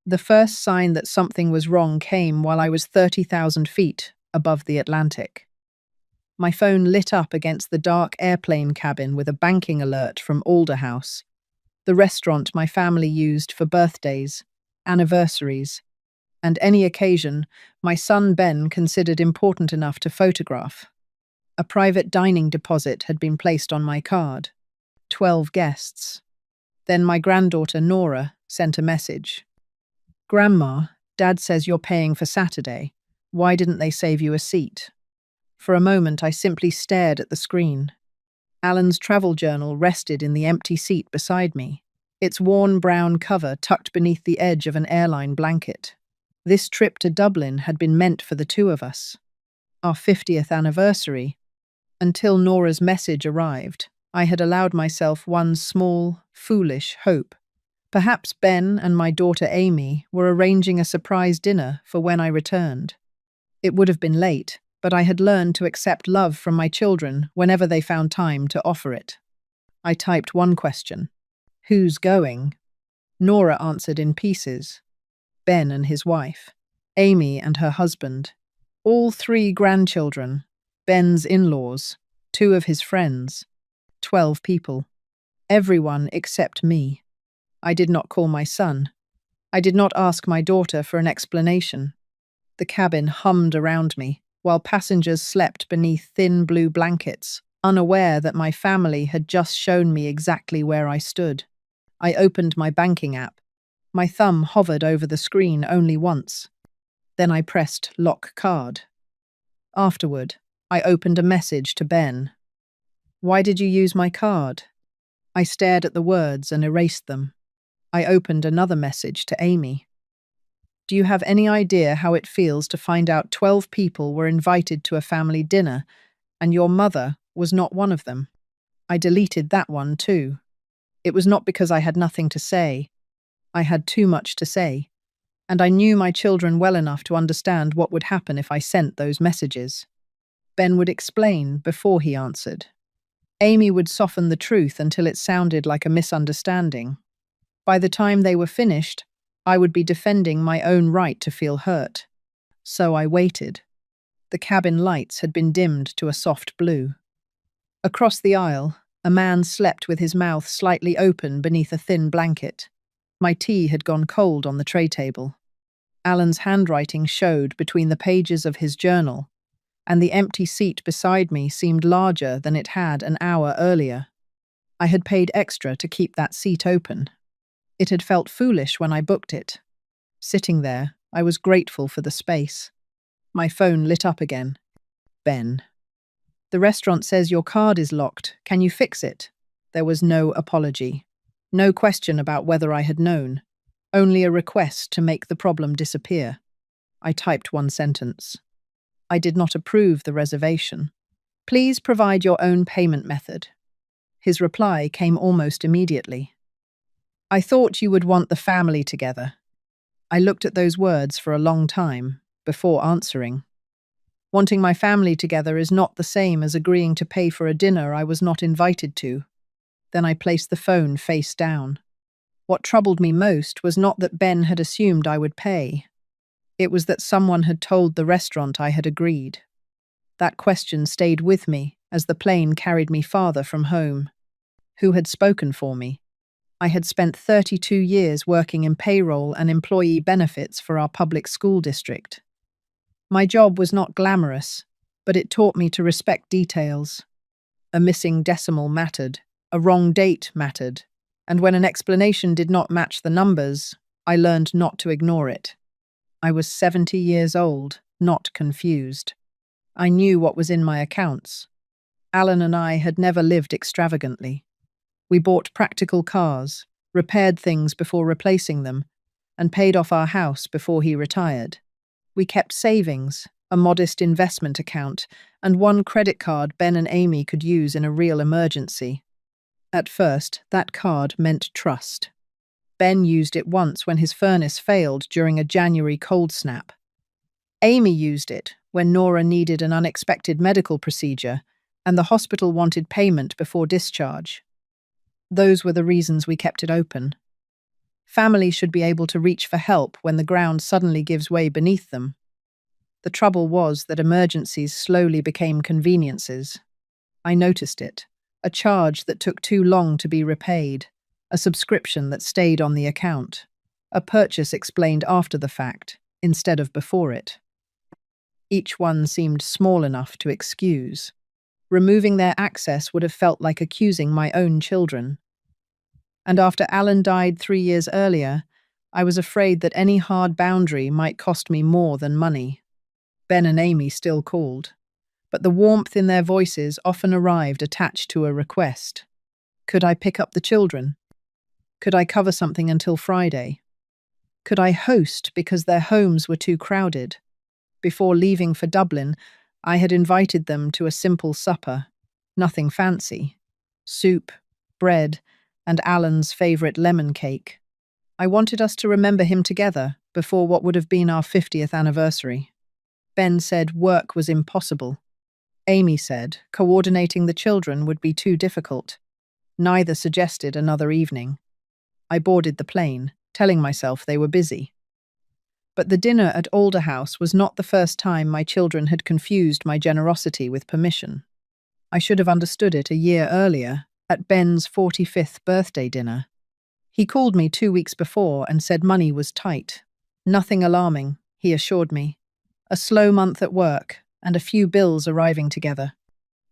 The first sign that something was wrong came while I was 30,000 feet above the Atlantic. My phone lit up against the dark airplane cabin with a banking alert from Alder House, the restaurant my family used for birthdays, anniversaries, and any occasion my son Ben considered important enough to photograph. A private dining deposit had been placed on my card. 12 guests. Then my granddaughter Nora sent a message. "Grandma, Dad says you're paying for Saturday. Why didn't they save you a seat?" For a moment I simply stared at the screen. Alan's travel journal rested in the empty seat beside me, its worn brown cover tucked beneath the edge of an airline blanket. This trip to Dublin had been meant for the two of us. Our 50th anniversary. Until Nora's message arrived, I had allowed myself one small, foolish hope. Perhaps Ben and my daughter Amy were arranging a surprise dinner for when I returned. It would have been late, but I had learned to accept love from my children whenever they found time to offer it. I typed one question. "Who's going?" Nora answered in pieces. Ben and his wife, Amy and her husband, all 3 grandchildren, Ben's in-laws, 2 of his friends, 12 people. Everyone except me. I did not call my son. I did not ask my daughter for an explanation. The cabin hummed around me, while passengers slept beneath thin blue blankets, unaware that my family had just shown me exactly where I stood. I opened my banking app. My thumb hovered over the screen only once. Then I pressed lock card. Afterward, I opened a message to Ben. "Why did you use my card?" I stared at the words and erased them. I opened another message to Amy. "Do you have any idea how it feels to find out 12 people were invited to a family dinner and your mother was not one of them?" I deleted that one too. It was not because I had nothing to say. I had too much to say, and I knew my children well enough to understand what would happen if I sent those messages. Ben would explain before he answered. Amy would soften the truth until it sounded like a misunderstanding. By the time they were finished, I would be defending my own right to feel hurt. So I waited. The cabin lights had been dimmed to a soft blue. Across the aisle, a man slept with his mouth slightly open beneath a thin blanket. My tea had gone cold on the tray table. Alan's handwriting showed between the pages of his journal, and the empty seat beside me seemed larger than it had an hour earlier. I had paid extra to keep that seat open. It had felt foolish when I booked it. Sitting there, I was grateful for the space. My phone lit up again. Ben. "The restaurant says your card is locked. Can you fix it?" There was no apology. No question about whether I had known. Only a request to make the problem disappear. I typed one sentence. I did not approve the reservation. "Please provide your own payment method." His reply came almost immediately. "I thought you would want the family together." I looked at those words for a long time before answering. Wanting my family together is not the same as agreeing to pay for a dinner I was not invited to. Then I placed the phone face down. What troubled me most was not that Ben had assumed I would pay. It was that someone had told the restaurant I had agreed. That question stayed with me as the plane carried me farther from home. Who had spoken for me? I had spent 32 years working in payroll and employee benefits for our public school district. My job was not glamorous, but it taught me to respect details. A missing decimal mattered, a wrong date mattered, and when an explanation did not match the numbers, I learned not to ignore it. I was 70 years old, not confused. I knew what was in my accounts. Alan and I had never lived extravagantly. We bought practical cars, repaired things before replacing them, and paid off our house before he retired. We kept savings, a modest investment account, and one credit card Ben and Amy could use in a real emergency. At first, that card meant trust. Ben used it once when his furnace failed during a January cold snap. Amy used it when Nora needed an unexpected medical procedure and the hospital wanted payment before discharge. Those were the reasons we kept it open. Families should be able to reach for help when the ground suddenly gives way beneath them. The trouble was that emergencies slowly became conveniences. I noticed it. A charge that took too long to be repaid. A subscription that stayed on the account. A purchase explained after the fact, instead of before it. Each one seemed small enough to excuse. Removing their access would have felt like accusing my own children. And after Alan died 3 years earlier, I was afraid that any hard boundary might cost me more than money. Ben and Amy still called, but the warmth in their voices often arrived attached to a request. Could I pick up the children? Could I cover something until Friday? Could I host because their homes were too crowded? Before leaving for Dublin, I had invited them to a simple supper, nothing fancy. Soup, bread, and Alan's favourite lemon cake. I wanted us to remember him together before what would have been our 50th anniversary. Ben said work was impossible. Amy said coordinating the children would be too difficult. Neither suggested another evening. I boarded the plane, telling myself they were busy. But the dinner at Alder House was not the first time my children had confused my generosity with permission. I should have understood it a year earlier, at Ben's 45th birthday dinner. He called me 2 weeks before and said money was tight. Nothing alarming, he assured me. A slow month at work, and a few bills arriving together.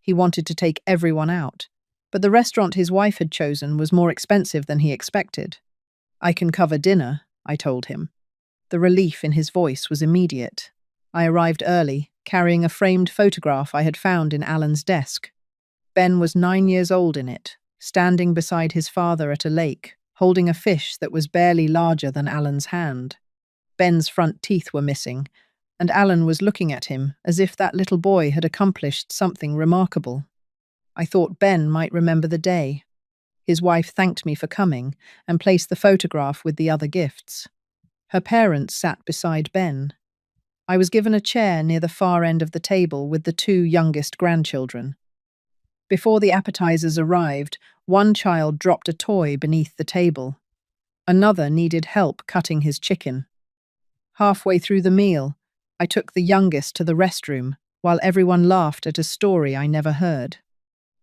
He wanted to take everyone out, but the restaurant his wife had chosen was more expensive than he expected. I can cover dinner, I told him. The relief in his voice was immediate. I arrived early, carrying a framed photograph I had found in Alan's desk. Ben was 9 years old in it, standing beside his father at a lake, holding a fish that was barely larger than Alan's hand. Ben's front teeth were missing, and Alan was looking at him as if that little boy had accomplished something remarkable. I thought Ben might remember the day. His wife thanked me for coming and placed the photograph with the other gifts. Her parents sat beside Ben. I was given a chair near the far end of the table with the 2 youngest grandchildren. Before the appetizers arrived, one child dropped a toy beneath the table. Another needed help cutting his chicken. Halfway through the meal, I took the youngest to the restroom, while everyone laughed at a story I never heard.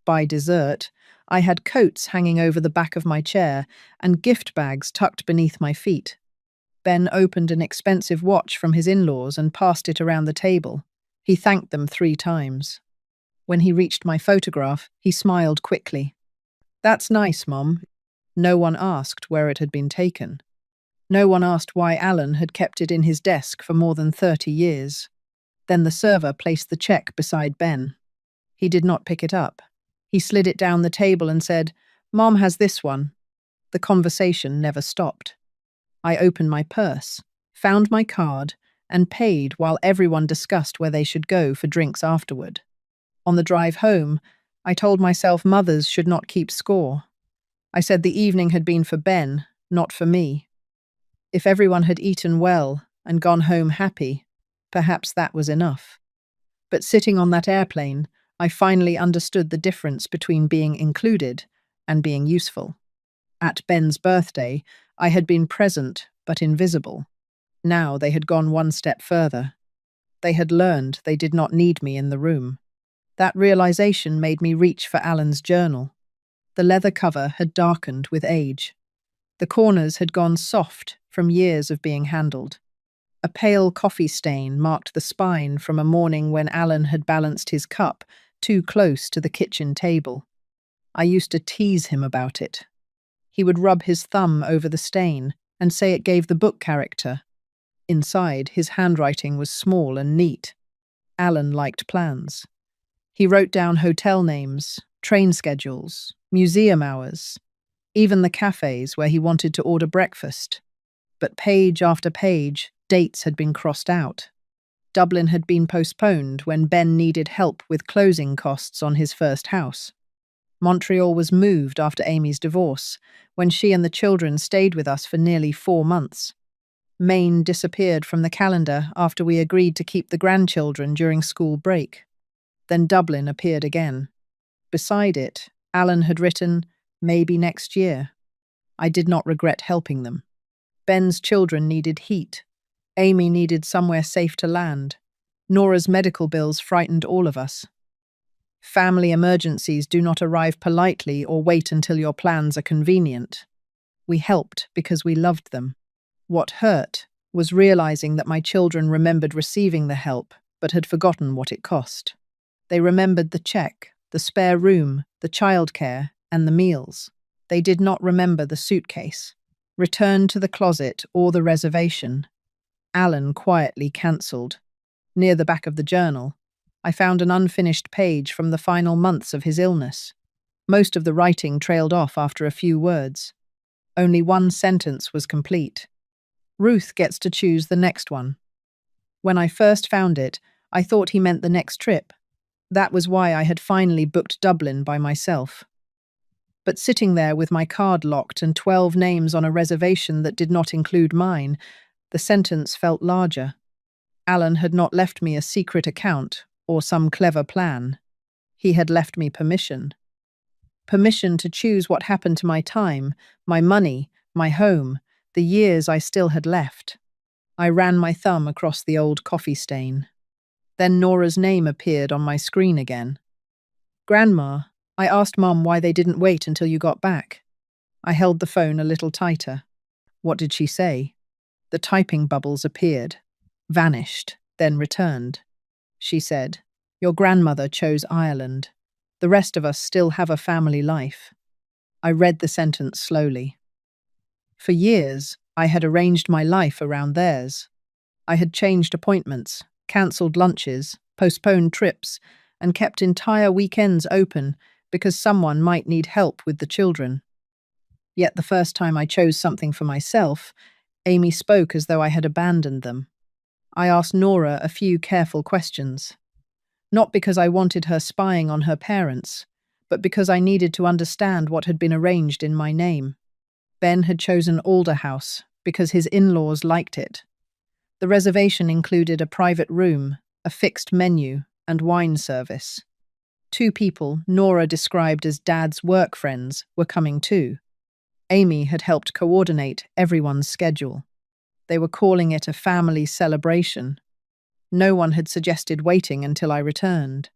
By dessert, I had coats hanging over the back of my chair and gift bags tucked beneath my feet. Ben opened an expensive watch from his in-laws and passed it around the table. He thanked them 3 times. When he reached my photograph, he smiled quickly. "That's nice, Mom." No one asked where it had been taken. No one asked why Alan had kept it in his desk for more than 30 years. Then the server placed the check beside Ben. He did not pick it up. He slid it down the table and said, "Mom has this one." The conversation never stopped. I opened my purse, found my card, and paid while everyone discussed where they should go for drinks afterward. On the drive home, I told myself mothers should not keep score. I said the evening had been for Ben, not for me. If everyone had eaten well and gone home happy, perhaps that was enough. But sitting on that airplane, I finally understood the difference between being included and being useful. At Ben's birthday, I had been present but invisible. Now they had gone one step further. They had learned they did not need me in the room. That realization made me reach for Alan's journal. The leather cover had darkened with age. The corners had gone soft from years of being handled. A pale coffee stain marked the spine from a morning when Alan had balanced his cup too close to the kitchen table. I used to tease him about it. He would rub his thumb over the stain and say it gave the book character. Inside, his handwriting was small and neat. Alan liked plans. He wrote down hotel names, train schedules, museum hours, even the cafes where he wanted to order breakfast. But page after page, dates had been crossed out. Dublin had been postponed when Ben needed help with closing costs on his first house. Montreal was moved after Amy's divorce, when she and the children stayed with us for nearly 4 months. Maine disappeared from the calendar after we agreed to keep the grandchildren during school break. Then Dublin appeared again. Beside it, Alan had written, "Maybe next year." I did not regret helping them. Ben's children needed heat. Amy needed somewhere safe to land. Nora's medical bills frightened all of us. Family emergencies do not arrive politely or wait until your plans are convenient. We helped because we loved them. What hurt was realizing that my children remembered receiving the help, but had forgotten what it cost. They remembered the check, the spare room, the childcare, and the meals. They did not remember the suitcase, return to the closet, or the reservation. Alan quietly cancelled. Near the back of the journal, I found an unfinished page from the final months of his illness. Most of the writing trailed off after a few words. Only one sentence was complete. Ruth gets to choose the next one. When I first found it, I thought he meant the next trip. That was why I had finally booked Dublin by myself. But sitting there with my card locked and 12 names on a reservation that did not include mine, the sentence felt larger. Alan had not left me a secret account or some clever plan. He had left me permission. Permission to choose what happened to my time, my money, my home, the years I still had left. I ran my thumb across the old coffee stain. Then Nora's name appeared on my screen again. "Grandma, I asked Mum why they didn't wait until you got back." I held the phone a little tighter. What did she say? The typing bubbles appeared, vanished, then returned. She said, "Your grandmother chose Ireland. The rest of us still have a family life." I read the sentence slowly. For years, I had arranged my life around theirs. I had changed appointments, cancelled lunches, postponed trips, and kept entire weekends open because someone might need help with the children. Yet the first time I chose something for myself, Amy spoke as though I had abandoned them. I asked Nora a few careful questions. Not because I wanted her spying on her parents, but because I needed to understand what had been arranged in my name. Ben had chosen Alderhouse because his in-laws liked it. The reservation included a private room, a fixed menu, and wine service. 2 people, Nora described as Dad's work friends, were coming too. Amy had helped coordinate everyone's schedule. They were calling it a family celebration. No one had suggested waiting until I returned.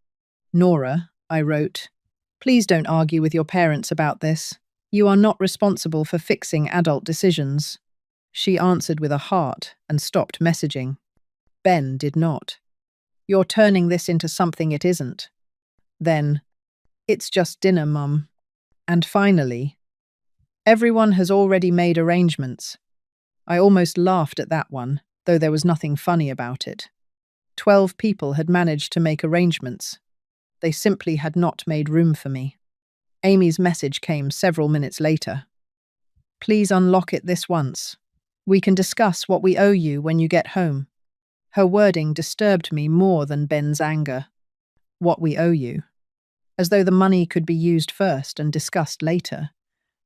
"Nora," I wrote, "please don't argue with your parents about this. You are not responsible for fixing adult decisions." She answered with a heart and stopped messaging. Ben did not. "You're turning this into something it isn't." Then, "It's just dinner, Mum." And finally, "Everyone has already made arrangements." I almost laughed at that one, though there was nothing funny about it. 12 people had managed to make arrangements. They simply had not made room for me. Amy's message came several minutes later. "Please unlock it this once. We can discuss what we owe you when you get home." Her wording disturbed me more than Ben's anger. What we owe you. As though the money could be used first and discussed later.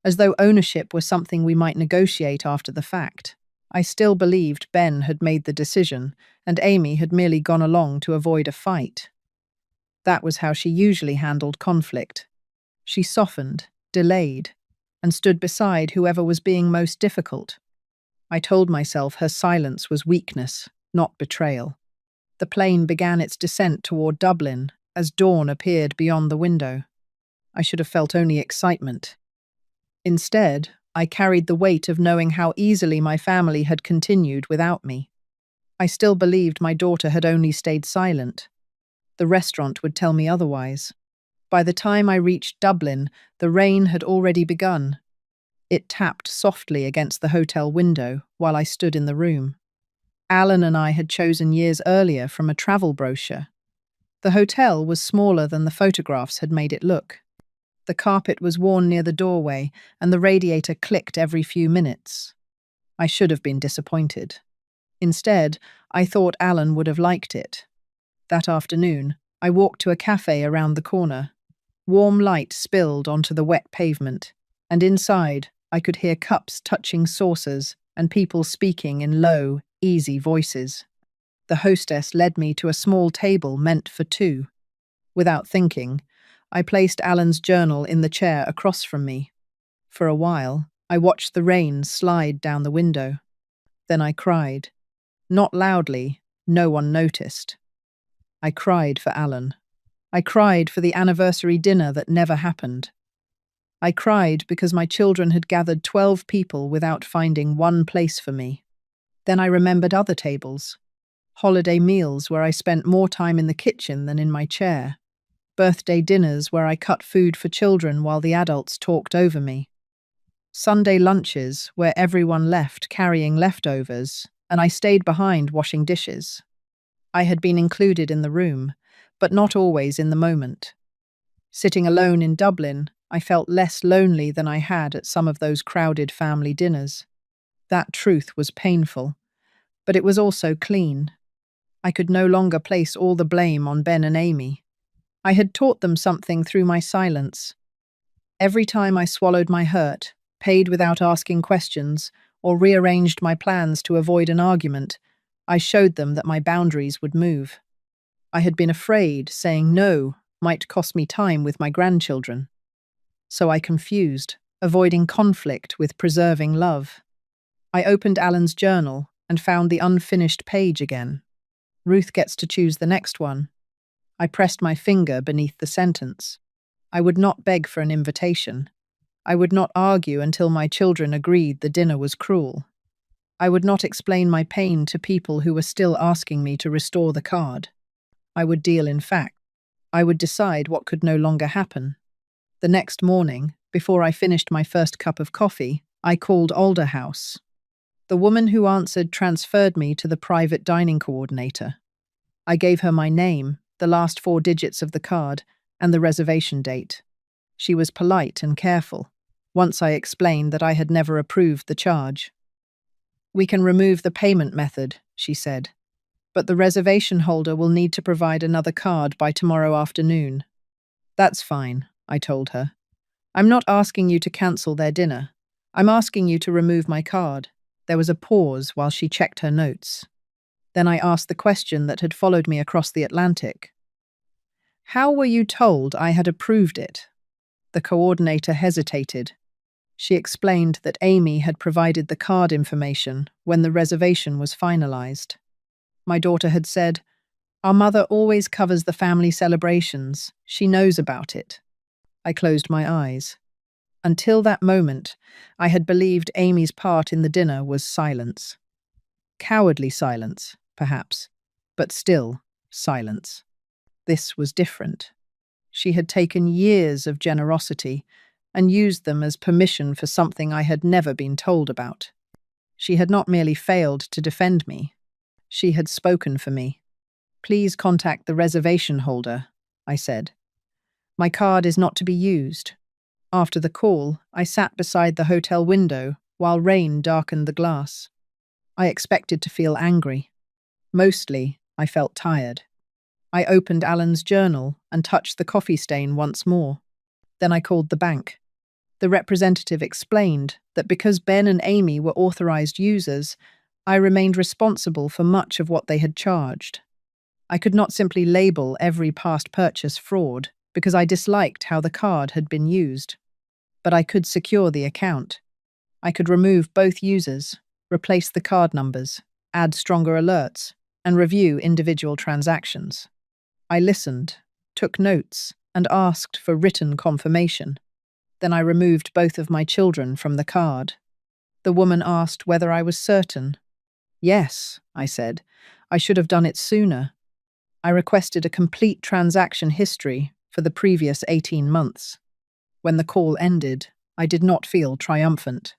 As though ownership was something we might negotiate after the fact. I still believed Ben had made the decision, and Amy had merely gone along to avoid a fight. That was how she usually handled conflict. She softened, delayed, and stood beside whoever was being most difficult. I told myself her silence was weakness, not betrayal. The plane began its descent toward Dublin as dawn appeared beyond the window. I should have felt only excitement. Instead, I carried the weight of knowing how easily my family had continued without me. I still believed my daughter had only stayed silent. The restaurant would tell me otherwise. By the time I reached Dublin, the rain had already begun. It tapped softly against the hotel window while I stood in the room. Alan and I had chosen years earlier from a travel brochure. The hotel was smaller than the photographs had made it look. The carpet was worn near the doorway, and the radiator clicked every few minutes. I should have been disappointed. Instead, I thought Alan would have liked it. That afternoon, I walked to a cafe around the corner. Warm light spilled onto the wet pavement, and inside, I could hear cups touching saucers and people speaking in low, easy voices. The hostess led me to a small table meant for 2. Without thinking, I placed Alan's journal in the chair across from me. For a while, I watched the rain slide down the window. Then I cried. Not loudly, no one noticed. I cried for Alan. I cried for the anniversary dinner that never happened. I cried because my children had gathered 12 people without finding one place for me. Then I remembered other tables. Holiday meals where I spent more time in the kitchen than in my chair. Birthday dinners where I cut food for children while the adults talked over me. Sunday lunches where everyone left carrying leftovers and I stayed behind washing dishes. I had been included in the room, but not always in the moment. Sitting alone in Dublin, I felt less lonely than I had at some of those crowded family dinners. That truth was painful, but it was also clean. I could no longer place all the blame on Ben and Amy. I had taught them something through my silence. Every time I swallowed my hurt, paid without asking questions, or rearranged my plans to avoid an argument, I showed them that my boundaries would move. I had been afraid saying no might cost me time with my grandchildren. So I confused, avoiding conflict with preserving love. I opened Alan's journal and found the unfinished page again. Ruth gets to choose the next one. I pressed my finger beneath the sentence. I would not beg for an invitation. I would not argue until my children agreed the dinner was cruel. I would not explain my pain to people who were still asking me to restore the card. I would deal in fact. I would decide what could no longer happen. The next morning, before I finished my first cup of coffee, I called Alderhouse. The woman who answered transferred me to the private dining coordinator. I gave her my name, the last 4 digits of the card, and the reservation date. She was polite and careful, once I explained that I had never approved the charge. "We can remove the payment method," she said, "but the reservation holder will need to provide another card by tomorrow afternoon." "That's fine," I told her. "I'm not asking you to cancel their dinner. I'm asking you to remove my card." There was a pause while she checked her notes. Then I asked the question that had followed me across the Atlantic. "How were you told I had approved it?" The coordinator hesitated. She explained that Amy had provided the card information when the reservation was finalized. My daughter had said, "Our mother always covers the family celebrations. She knows about it." I closed my eyes. Until that moment, I had believed Amy's part in the dinner was silence. Cowardly silence, perhaps, but still silence. This was different. She had taken years of generosity and used them as permission for something I had never been told about. She had not merely failed to defend me. She had spoken for me. "Please contact the reservation holder," I said. "My card is not to be used." After the call, I sat beside the hotel window while rain darkened the glass. I expected to feel angry. Mostly, I felt tired. I opened Alan's journal and touched the coffee stain once more. Then I called the bank. The representative explained that because Ben and Amy were authorized users, I remained responsible for much of what they had charged. I could not simply label every past purchase fraud because I disliked how the card had been used. But I could secure the account. I could remove both users, replace the card numbers, add stronger alerts, and review individual transactions. I listened, took notes, and asked for written confirmation. Then I removed both of my children from the card. The woman asked whether I was certain. "Yes," I said. "I should have done it sooner." I requested a complete transaction history for the previous 18 months. When the call ended, I did not feel triumphant.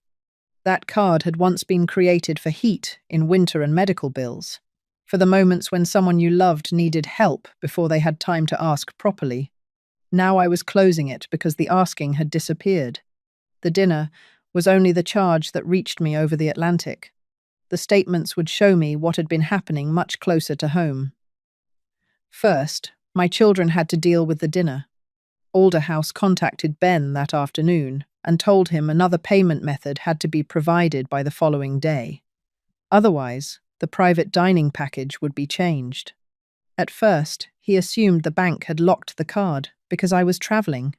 That card had once been created for heat in winter and medical bills, for the moments when someone you loved needed help before they had time to ask properly. Now I was closing it because the asking had disappeared. The dinner was only the charge that reached me over the Atlantic. The statements would show me what had been happening much closer to home. First, my children had to deal with the dinner. Alderhouse contacted Ben that afternoon and told him another payment method had to be provided by the following day. Otherwise, the private dining package would be changed. At first, he assumed the bank had locked the card because I was traveling.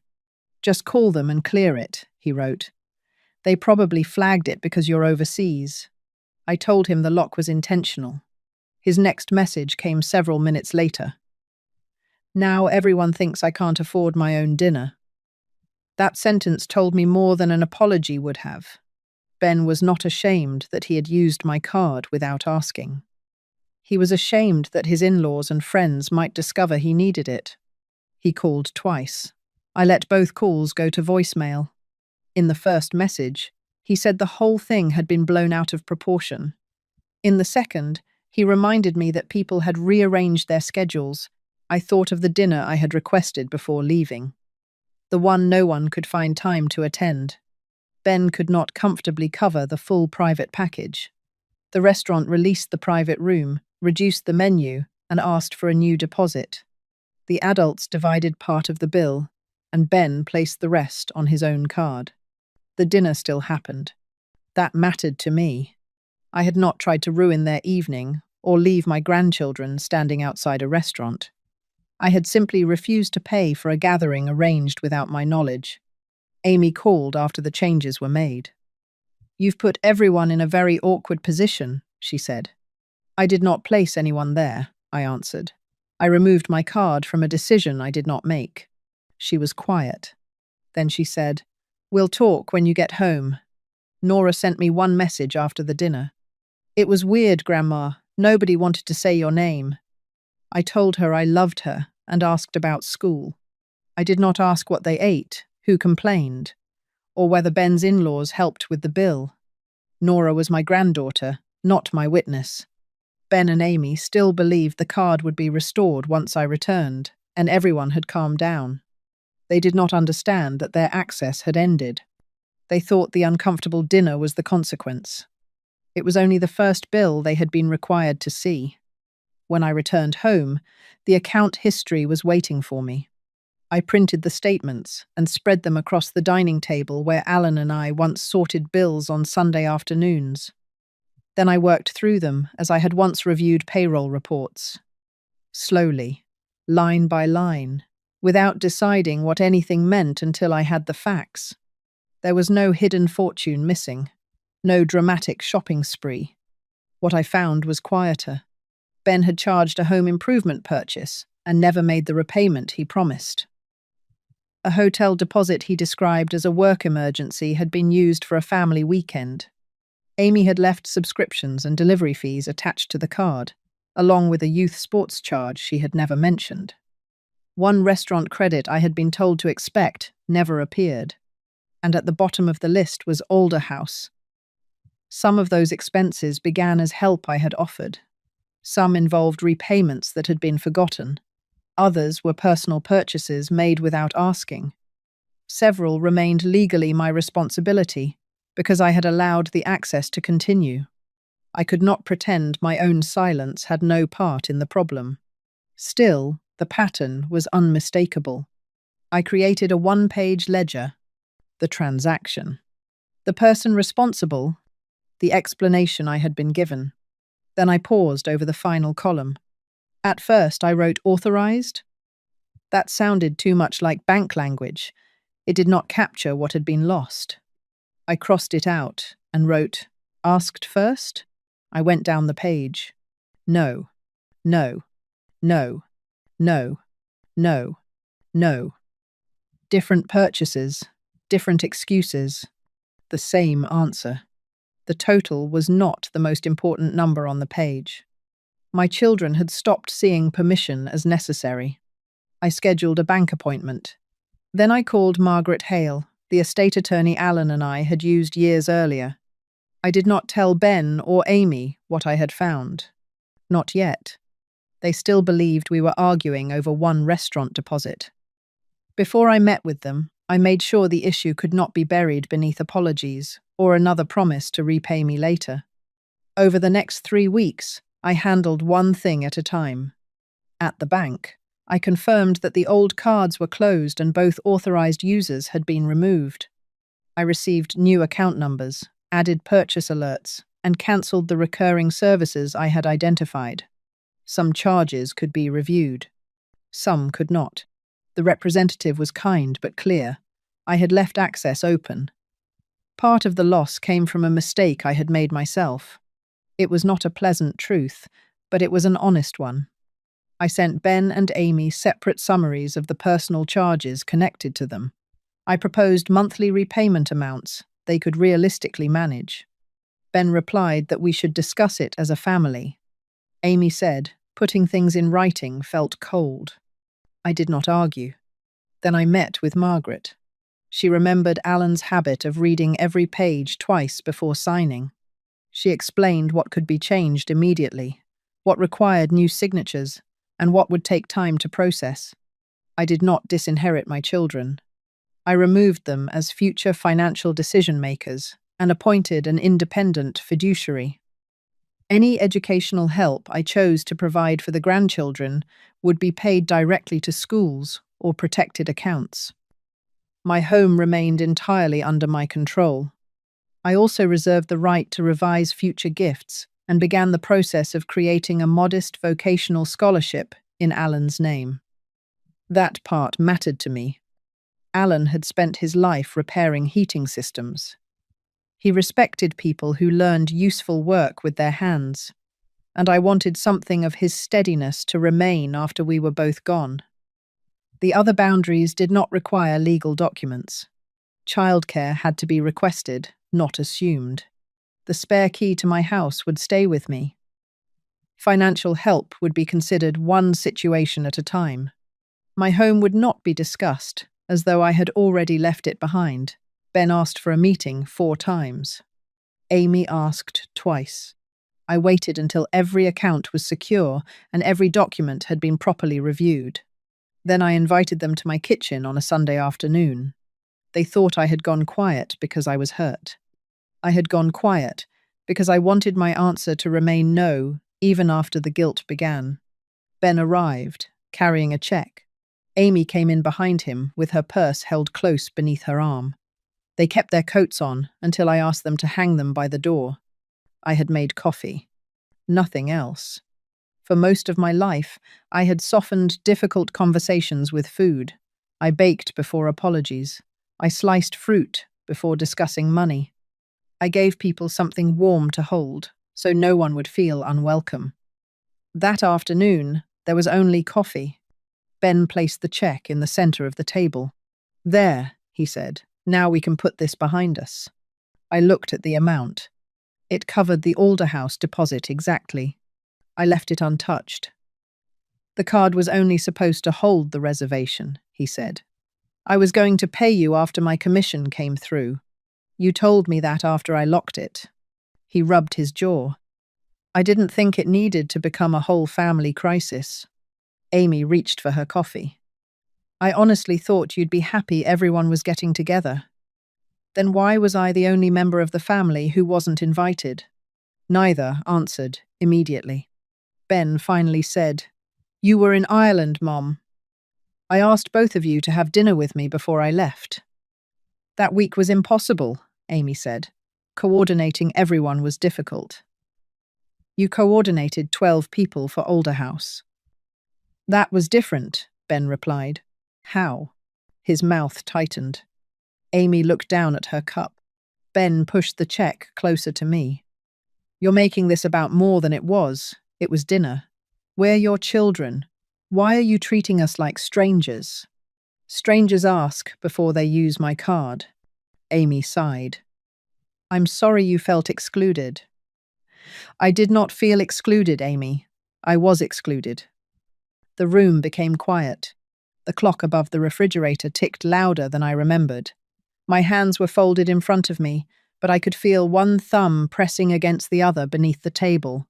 "Just call them and clear it," he wrote. "They probably flagged it because you're overseas." I told him the lock was intentional. His next message came several minutes later. Now everyone thinks I can't afford my own dinner. That sentence told me more than an apology would have. Ben was not ashamed that he had used my card without asking. He was ashamed that his in-laws and friends might discover he needed it. He called twice. I let both calls go to voicemail. In the first message, he said the whole thing had been blown out of proportion. In the second, he reminded me that people had rearranged their schedules. I thought of the dinner I had requested before leaving. The one no one could find time to attend. Ben could not comfortably cover the full private package. The restaurant released the private room, reduced the menu, and asked for a new deposit. The adults divided part of the bill, and Ben placed the rest on his own card. The dinner still happened. That mattered to me. I had not tried to ruin their evening or leave my grandchildren standing outside a restaurant. I had simply refused to pay for a gathering arranged without my knowledge. Amy called after the changes were made. "You've put everyone in a very awkward position," she said. "I did not place anyone there," I answered. "I removed my card from a decision I did not make." She was quiet. Then she said, "We'll talk when you get home." Nora sent me one message after the dinner. "It was weird, Grandma. Nobody wanted to say your name." I told her I loved her and asked about school. I did not ask what they ate, who complained, or whether Ben's in-laws helped with the bill. Nora was my granddaughter, not my witness. Ben and Amy still believed the card would be restored once I returned, and everyone had calmed down. They did not understand that their access had ended. They thought the uncomfortable dinner was the consequence. It was only the first bill they had been required to see. When I returned home, the account history was waiting for me. I printed the statements and spread them across the dining table where Alan and I once sorted bills on Sunday afternoons. Then I worked through them as I had once reviewed payroll reports. Slowly, line by line, without deciding what anything meant until I had the facts. There was no hidden fortune missing, no dramatic shopping spree. What I found was quieter. Ben had charged a home improvement purchase and never made the repayment he promised. A hotel deposit he described as a work emergency had been used for a family weekend. Amy had left subscriptions and delivery fees attached to the card, along with a youth sports charge she had never mentioned. One restaurant credit I had been told to expect never appeared, and at the bottom of the list was Alder House. Some of those expenses began as help I had offered. Some involved repayments that had been forgotten. Others were personal purchases made without asking. Several remained legally my responsibility because I had allowed the access to continue. I could not pretend my own silence had no part in the problem. Still, the pattern was unmistakable. I created a one-page ledger, the transaction, the person responsible, the explanation I had been given. Then I paused over the final column. At first, I wrote authorized. That sounded too much like bank language. It did not capture what had been lost. I crossed it out and wrote, asked first. I went down the page. No, no, no, no, no, no. Different purchases, different excuses, the same answer. The total was not the most important number on the page. My children had stopped seeing permission as necessary. I scheduled a bank appointment. Then I called Margaret Hale, the estate attorney Alan and I had used years earlier. I did not tell Ben or Amy what I had found. Not yet. They still believed we were arguing over one restaurant deposit. Before I met with them, I made sure the issue could not be buried beneath apologies or another promise to repay me later. Over the next 3 weeks, I handled one thing at a time. At the bank, I confirmed that the old cards were closed and both authorized users had been removed. I received new account numbers, added purchase alerts, and cancelled the recurring services I had identified. Some charges could be reviewed. Some could not. The representative was kind but clear. I had left access open. Part of the loss came from a mistake I had made myself. It was not a pleasant truth, but it was an honest one. I sent Ben and Amy separate summaries of the personal charges connected to them. I proposed monthly repayment amounts they could realistically manage. Ben replied that we should discuss it as a family. Amy said, putting things in writing felt cold. I did not argue. Then I met with Margaret. She remembered Alan's habit of reading every page twice before signing. She explained what could be changed immediately, what required new signatures, and what would take time to process. I did not disinherit my children. I removed them as future financial decision-makers and appointed an independent fiduciary. Any educational help I chose to provide for the grandchildren would be paid directly to schools or protected accounts. My home remained entirely under my control. I also reserved the right to revise future gifts and began the process of creating a modest vocational scholarship in Alan's name. That part mattered to me. Alan had spent his life repairing heating systems. He respected people who learned useful work with their hands, and I wanted something of his steadiness to remain after we were both gone. The other boundaries did not require legal documents. Childcare had to be requested, not assumed. The spare key to my house would stay with me. Financial help would be considered one situation at a time. My home would not be discussed, as though I had already left it behind. Ben asked for a meeting 4 times. Amy asked twice. I waited until every account was secure and every document had been properly reviewed. Then I invited them to my kitchen on a Sunday afternoon. They thought I had gone quiet because I was hurt. I had gone quiet because I wanted my answer to remain no, even after the guilt began. Ben arrived, carrying a check. Amy came in behind him with her purse held close beneath her arm. They kept their coats on until I asked them to hang them by the door. I had made coffee. Nothing else. For most of my life, I had softened difficult conversations with food. I baked before apologies. I sliced fruit before discussing money. I gave people something warm to hold, so no one would feel unwelcome. That afternoon, there was only coffee. Ben placed the check in the center of the table. "There," he said, "now we can put this behind us." I looked at the amount. It covered the Alderhouse deposit exactly. I left it untouched. "The card was only supposed to hold the reservation," he said. "I was going to pay you after my commission came through. You told me that after I locked it." He rubbed his jaw. "I didn't think it needed to become a whole family crisis." Amy reached for her coffee. "I honestly thought you'd be happy everyone was getting together." "Then why was I the only member of the family who wasn't invited?" Neither answered immediately. Ben finally said, "You were in Ireland, Mom. I asked both of you to have dinner with me before I left." "That week was impossible," Amy said. "Coordinating everyone was difficult." "You coordinated 12 people for Alderhouse." "That was different," Ben replied. "How?" His mouth tightened. Amy looked down at her cup. Ben pushed the check closer to me. "You're making this about more than it was. It was dinner. We're your children. Why are you treating us like strangers?" "Strangers ask before they use my card." Amy sighed. "I'm sorry you felt excluded." "I did not feel excluded, Amy. I was excluded." The room became quiet. The clock above the refrigerator ticked louder than I remembered. My hands were folded in front of me, but I could feel one thumb pressing against the other beneath the table.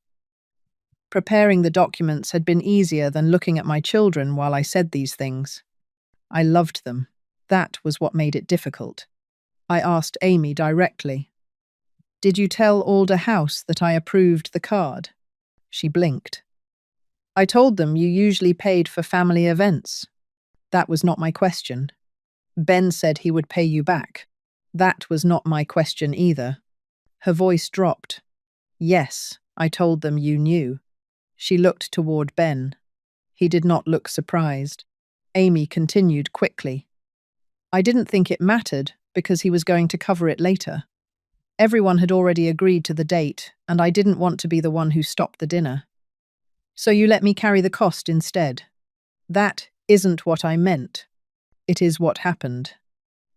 Preparing the documents had been easier than looking at my children while I said these things. I loved them. That was what made it difficult. I asked Amy directly. "Did you tell Alderhouse that I approved the card?" She blinked. "I told them you usually paid for family events." "That was not my question." "Ben said he would pay you back." "That was not my question either." Her voice dropped. "Yes, I told them you knew." She looked toward Ben. He did not look surprised. Amy continued quickly. "I didn't think it mattered because he was going to cover it later." Everyone had already agreed to the date, and I didn't want to be the one who stopped the dinner. So you let me carry the cost instead. That isn't what I meant. It is what happened.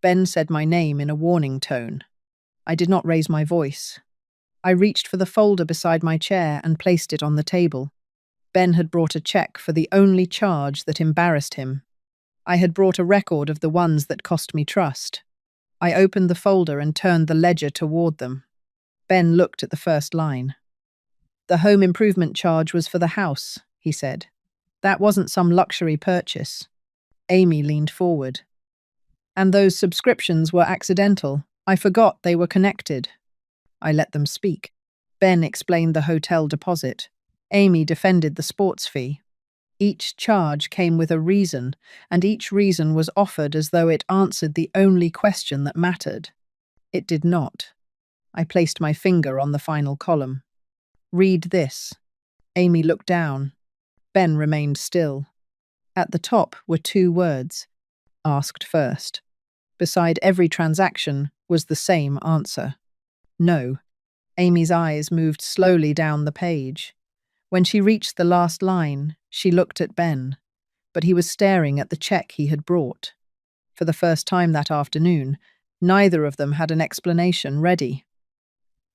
Ben said my name in a warning tone. I did not raise my voice. I reached for the folder beside my chair and placed it on the table. Ben had brought a check for the only charge that embarrassed him. I had brought a record of the ones that cost me trust. I opened the folder and turned the ledger toward them. Ben looked at the first line. The home improvement charge was for the house, he said. That wasn't some luxury purchase. Amy leaned forward. And those subscriptions were accidental. I forgot they were connected. I let them speak. Ben explained the hotel deposit. Amy defended the sports fee. Each charge came with a reason, and each reason was offered as though it answered the only question that mattered. It did not. I placed my finger on the final column. Read this. Amy looked down. Ben remained still. At the top were 2 words. Asked first. Beside every transaction was the same answer. No. Amy's eyes moved slowly down the page. When she reached the last line, she looked at Ben, but he was staring at the check he had brought. For the first time that afternoon, neither of them had an explanation ready.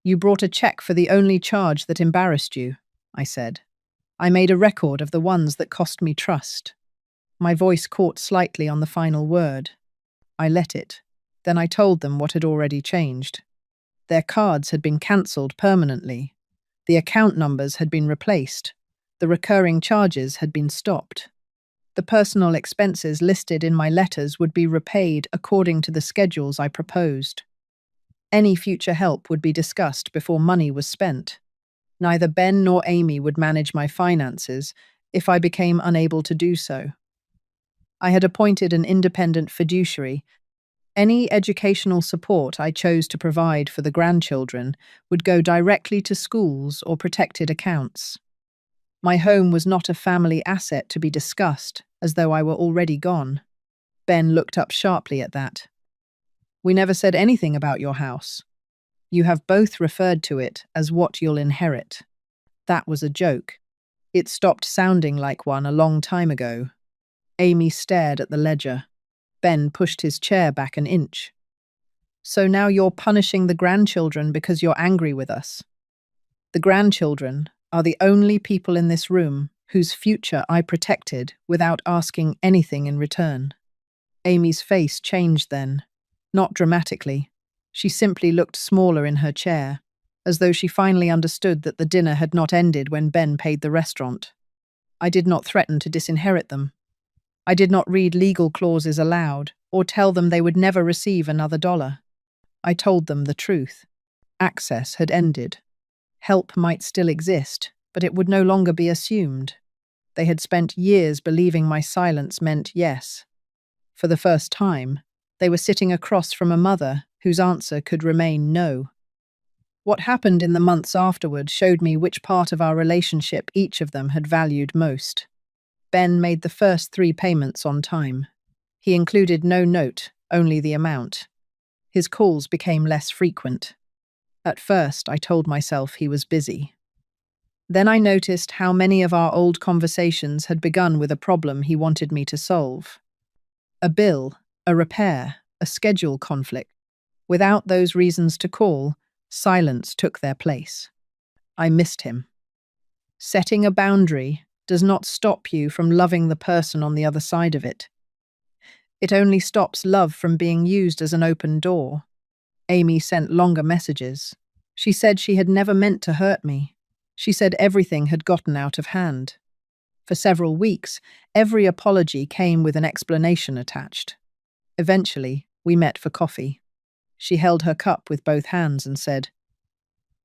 You brought a check for the only charge that embarrassed you, I said. I made a record of the ones that cost me trust. My voice caught slightly on the final word. I let it. Then I told them what had already changed. Their cards had been cancelled permanently. The account numbers had been replaced. The recurring charges had been stopped. The personal expenses listed in my letters would be repaid according to the schedules I proposed. Any future help would be discussed before money was spent. Neither Ben nor Amy would manage my finances if I became unable to do so. I had appointed an independent fiduciary. Any educational support I chose to provide for the grandchildren would go directly to schools or protected accounts. My home was not a family asset to be discussed, as though I were already gone. Ben looked up sharply at that. We never said anything about your house. You have both referred to it as what you'll inherit. That was a joke. It stopped sounding like one a long time ago. Amy stared at the ledger. Ben pushed his chair back an inch. So now you're punishing the grandchildren because you're angry with us. The grandchildren are the only people in this room whose future I protected without asking anything in return. Amy's face changed then, not dramatically. She simply looked smaller in her chair, as though she finally understood that the dinner had not ended when Ben paid the restaurant. I did not threaten to disinherit them. I did not read legal clauses aloud or tell them they would never receive another dollar. I told them the truth. Access had ended. Help might still exist, but it would no longer be assumed. They had spent years believing my silence meant yes. For the first time, they were sitting across from a mother whose answer could remain no. What happened in the months afterward showed me which part of our relationship each of them had valued most. Ben made the first 3 payments on time. He included no note, only the amount. His calls became less frequent. At first, I told myself he was busy. Then I noticed how many of our old conversations had begun with a problem he wanted me to solve. A bill, a repair, a schedule conflict. Without those reasons to call, silence took their place. I missed him. Setting a boundary does not stop you from loving the person on the other side of it. It only stops love from being used as an open door. Amy sent longer messages. She said she had never meant to hurt me. She said everything had gotten out of hand. For several weeks, every apology came with an explanation attached. Eventually, we met for coffee. She held her cup with both hands and said,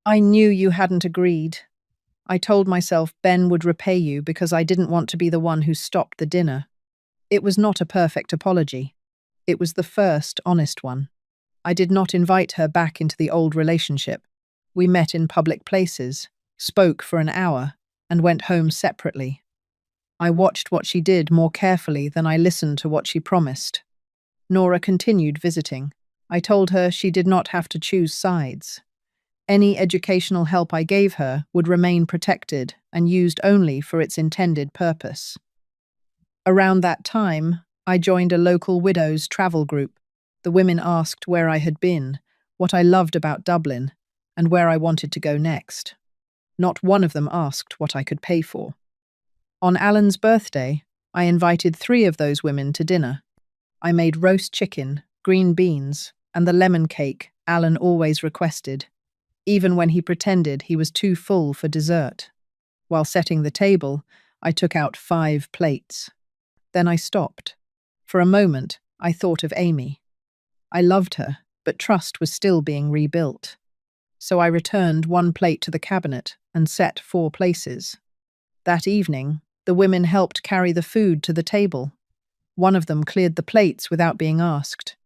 I knew you hadn't agreed. I told myself Ben would repay you because I didn't want to be the one who stopped the dinner. It was not a perfect apology. It was the first honest one. I did not invite her back into the old relationship. We met in public places, spoke for an hour, and went home separately. I watched what she did more carefully than I listened to what she promised. Nora continued visiting. I told her she did not have to choose sides. Any educational help I gave her would remain protected and used only for its intended purpose. Around that time, I joined a local widows' travel group. The women asked where I had been, what I loved about Dublin, and where I wanted to go next. Not one of them asked what I could pay for. On Alan's birthday, I invited 3 of those women to dinner. I made roast chicken, green beans, and the lemon cake Alan always requested, even when he pretended he was too full for dessert. While setting the table, I took out 5 plates. Then I stopped. For a moment, I thought of Amy. I loved her, but trust was still being rebuilt. So I returned 1 plate to the cabinet and set 4 places. That evening, the women helped carry the food to the table. One of them cleared the plates without being asked.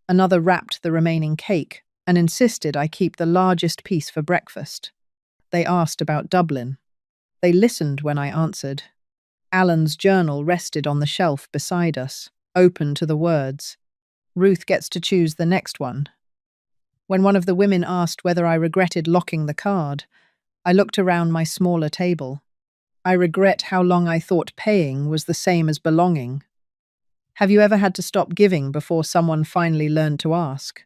Another wrapped the remaining cake and insisted I keep the largest piece for breakfast. They asked about Dublin. They listened when I answered. Alan's journal rested on the shelf beside us, open to the words, "Ruth gets to choose the next one." When one of the women asked whether I regretted locking the card, I looked around my smaller table. I regret how long I thought paying was the same as belonging. Have you ever had to stop giving before someone finally learned to ask?